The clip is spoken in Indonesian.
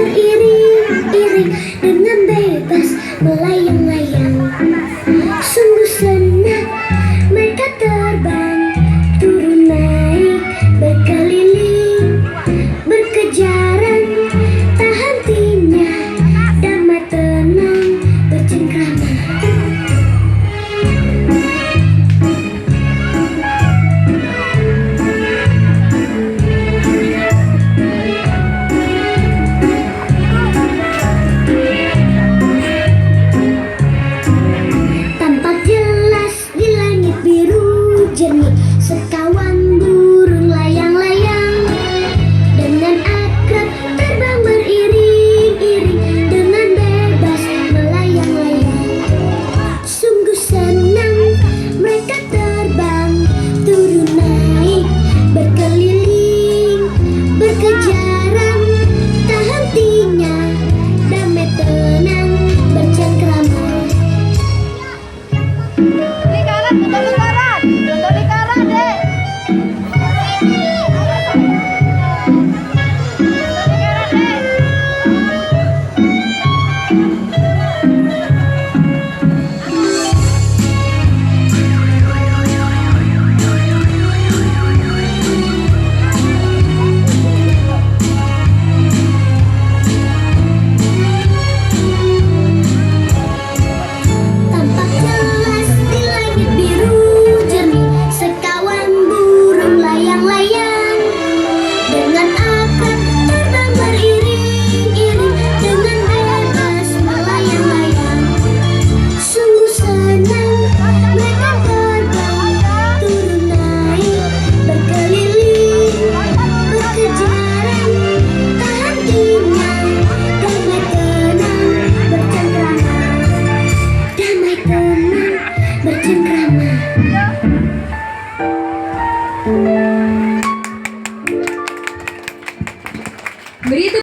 beriring-iring dengan bebas melayang-layang. Sungguh senang mereka terbang, turun naik berkeliling, berkejaran tak hentinya, damai tenang bercengkrama. Jernih sekawan burung layang-layang dengan akrab terbang beriring-iring dengan bebas melayang-layang. Sungguh senang mereka terbang, turun naik berkeliling, berkejaran tak hentinya, damai tenang bercengkrama. Lingkaran, betul lingkaran. Betul lingkaran, Dek. Berita